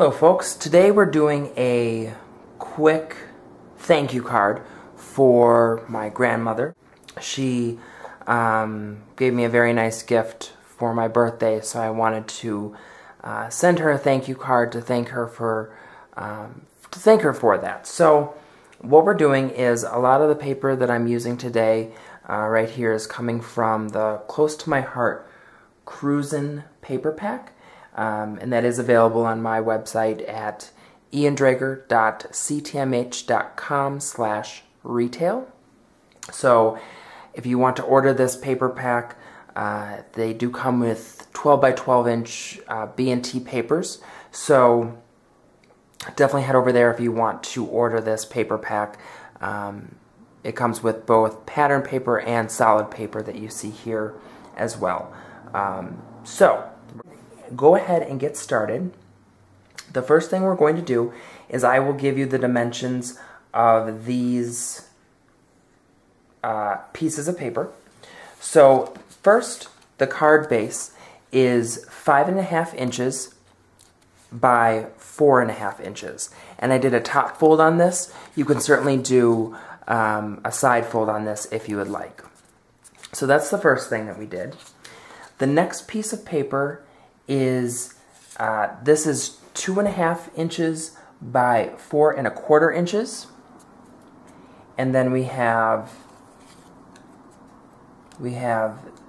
Hello folks, today we're doing a quick thank you card for my grandmother. She gave me a very nice gift for my birthday, so I wanted to send her a thank you card to thank her for that. So what we're doing is a lot of the paper that I'm using today right here is coming from the Close to My Heart Cruisin paper pack. And that is available on my website at iandrager.ctmh.com/retail. So if you want to order this paper pack, they do come with 12 by 12 inch B&T papers. So definitely head over there if you want to order this paper pack. It comes with both pattern paper and solid paper that you see here as well. So go ahead and get started. The first thing we're going to do is I will give you the dimensions of these pieces of paper. So first, the card base is 5.5 inches by 4.5 inches. And I did a top fold on this. You can certainly do a side fold on this if you would like. So that's the first thing that we did. The next piece of paper is, this is 2.5 inches by 4.25 inches. And then we have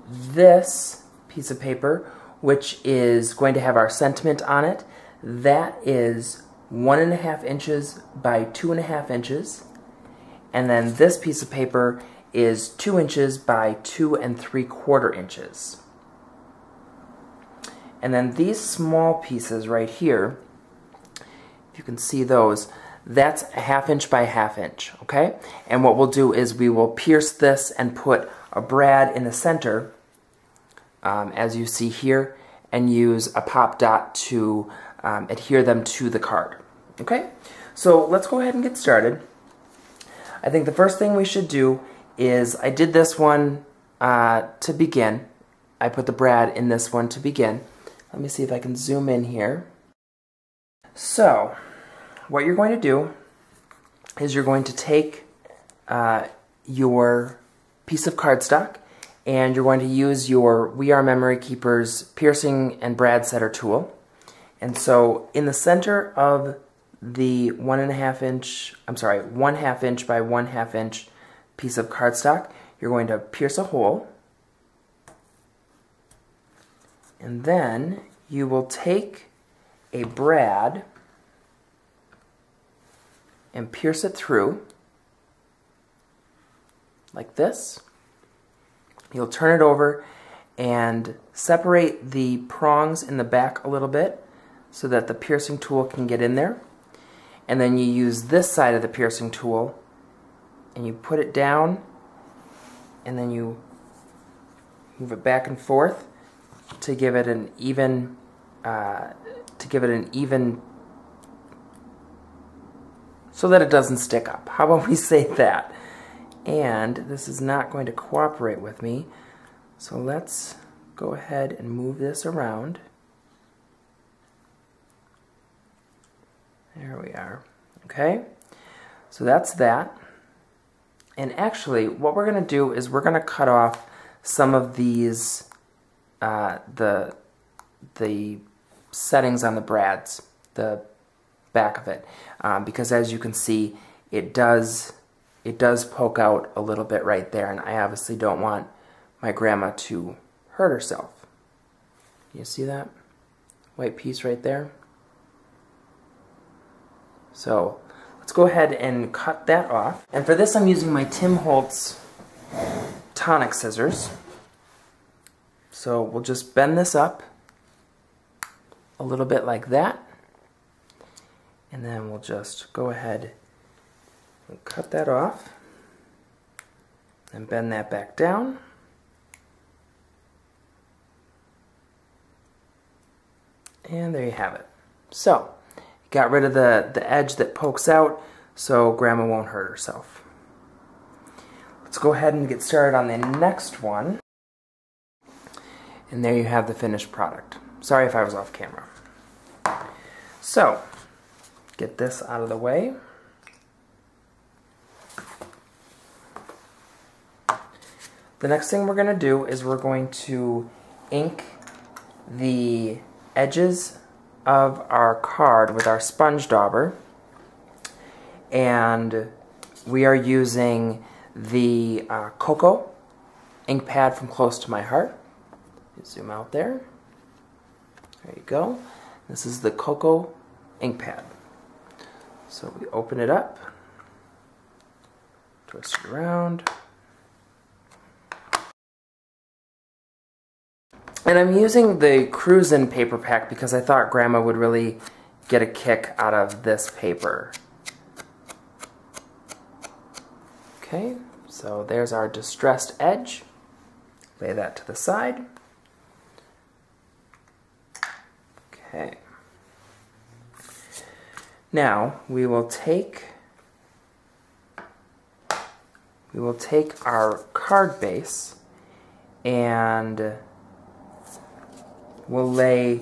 this piece of paper, which is going to have our sentiment on it. That is 1.5 inches by 2.5 inches. And then this piece of paper is 2 inches by 2.75 inches. And then these small pieces right here, if you can see those, that's 1/2 inch by 1/2 inch, okay? And what we'll do is we will pierce this and put a brad in the center, as you see here, and use a pop dot to adhere them to the card, okay? So let's go ahead and get started. I think the first thing we should do is, I did this one to begin. I put the brad in this one to begin. Let me see if I can zoom in here. So, what you're going to do is you're going to take your piece of cardstock and you're going to use your We Are Memory Keepers piercing and brad setter tool. And so, in the center of the 1.5 inch by 1/2 inch piece of cardstock, you're going to pierce a hole. And then you will take a brad and pierce it through like this. You'll turn it over and separate the prongs in the back a little bit so that the piercing tool can get in there. And then you use this side of the piercing tool and you put it down and then you move it back and forth to give it an even, so that it doesn't stick up. How about we say that? And this is not going to cooperate with me, so let's go ahead and move this around. There we are. Okay, so that's that. And actually, what we're going to do is we're going to cut off some of these the settings on the brads, the back of it, because as you can see, it does poke out a little bit right there, and I obviously don't want my grandma to hurt herself. You see that white piece right there? So let's go ahead and cut that off. And for this, I'm using my Tim Holtz tonic scissors. So we'll just bend this up a little bit like that, and then we'll just go ahead and cut that off and bend that back down. And there you have it. So, got rid of the edge that pokes out so Grandma won't hurt herself. Let's go ahead and get started on the next one. And there you have the finished product. Sorry if I was off camera. So, get this out of the way. The next thing we're going to do is we're going to ink the edges of our card with our sponge dauber, and we are using the Cocoa ink pad from Close to My Heart. Zoom out there. There you go. This is the Cocoa ink pad. So we open it up, twist it around. And I'm using the Cruisin paper pack because I thought Grandma would really get a kick out of this paper. Okay, so there's our distressed edge. Lay that to the side. Okay. Now we will take our card base and we'll lay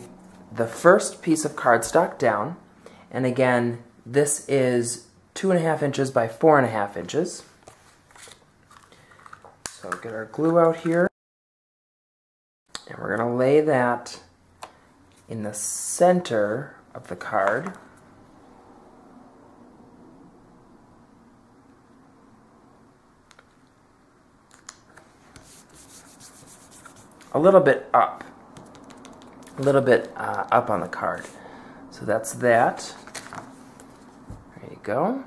the first piece of cardstock down, and again, this is 2.5 inches by 4.5 inches. So get our glue out here, and we're going to lay that in the center of the card. A little bit up. Up on the card. So that's that. There you go.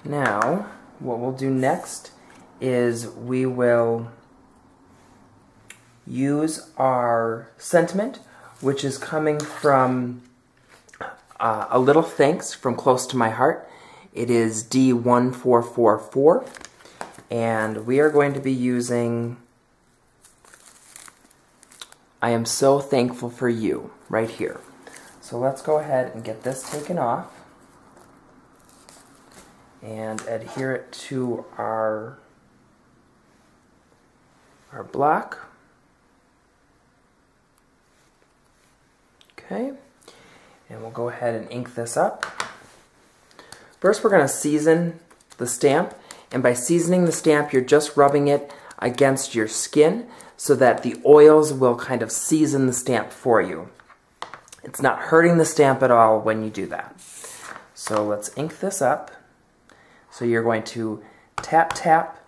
Now, what we'll do next is we will use our sentiment, which is coming from A Little Thanks from Close to My Heart. It is D1444, and we are going to be using I am so thankful for you, right here. So let's go ahead and get this taken off and adhere it to our block. Okay, and we'll go ahead and ink this up. First we're going to season the stamp, and by seasoning the stamp you're just rubbing it against your skin so that the oils will kind of season the stamp for you. It's not hurting the stamp at all when you do that. So let's ink this up. So you're going to tap, tap,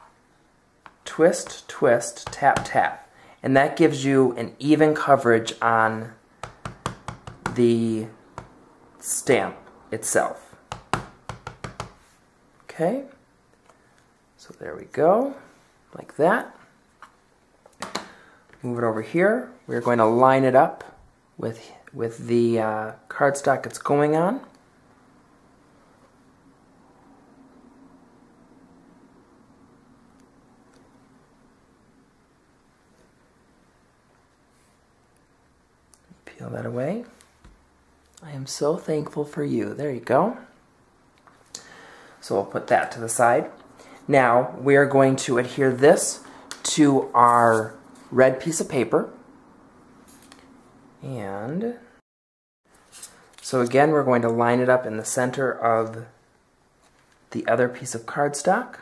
twist, twist, tap, tap. And that gives you an even coverage on the stamp itself. Okay, so there we go, like that. Move it over here. We're going to line it up with the cardstock it's going on. Peel that away. I am so thankful for you. There you go. So we'll put that to the side. Now we are going to adhere this to our red piece of paper. And so again, we're going to line it up in the center of the other piece of cardstock.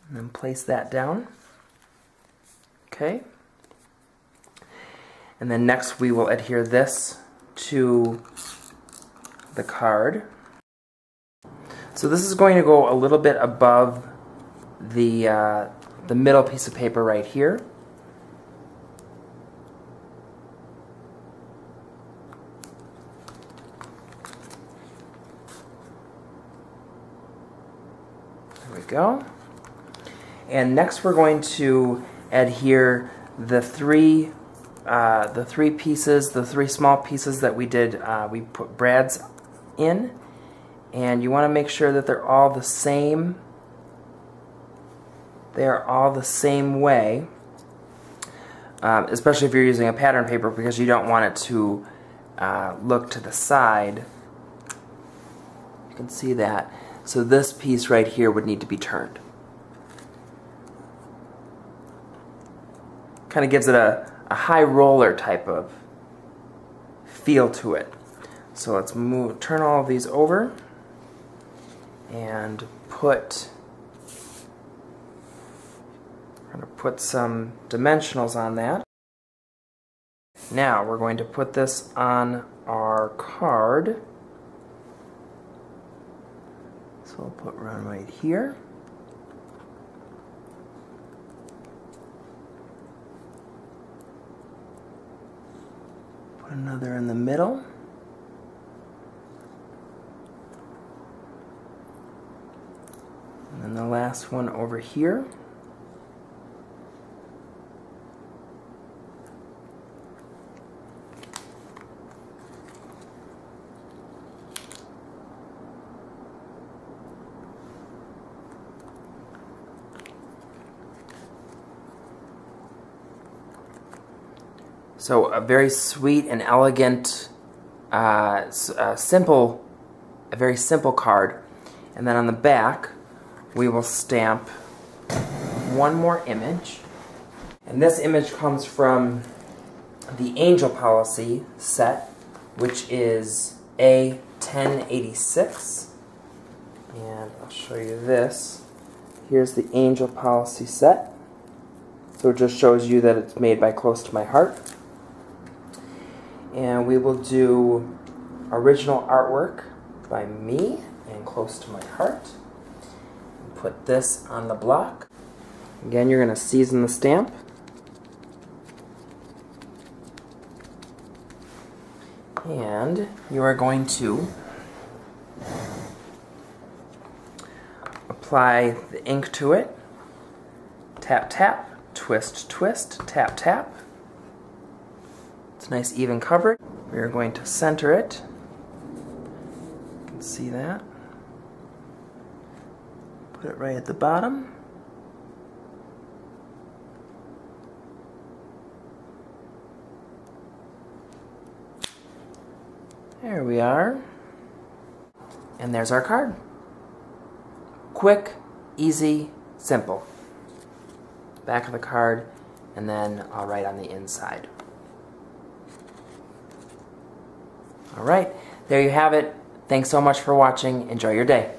And then place that down. Okay. And then next we will adhere this to the card. So this is going to go a little bit above the middle piece of paper right here. There we go. And next we're going to adhere the three pieces, the three small pieces that we did, we put brads in, and you want to make sure that they're all the same. They are all the same way, especially if you're using a pattern paper, because you don't want it to look to the side. You can see that. So this piece right here would need to be turned. Kind of gives it a high roller type of feel to it. So let's turn all of these over and we're going to put some dimensionals on that. Now we're going to put this on our card. So we'll put one right here. Put another in the middle. And then the last one over here. So a very sweet and elegant, a very simple card. And then on the back, we will stamp one more image. And this image comes from the Angel Policy set, which is A1086. And I'll show you this. Here's the Angel Policy set. So it just shows you that it's made by Close to My Heart. And we will do original artwork by me and Close to My Heart. Put this on the block. Again, you're going to season the stamp. And you are going to apply the ink to it. Tap, tap, twist, twist, tap, tap. It's nice even coverage. We are going to center it. You can see that. Put it right at the bottom. There we are. And there's our card. Quick, easy, simple. Back of the card, and then I'll write on the inside. Alright, there you have it. Thanks so much for watching. Enjoy your day.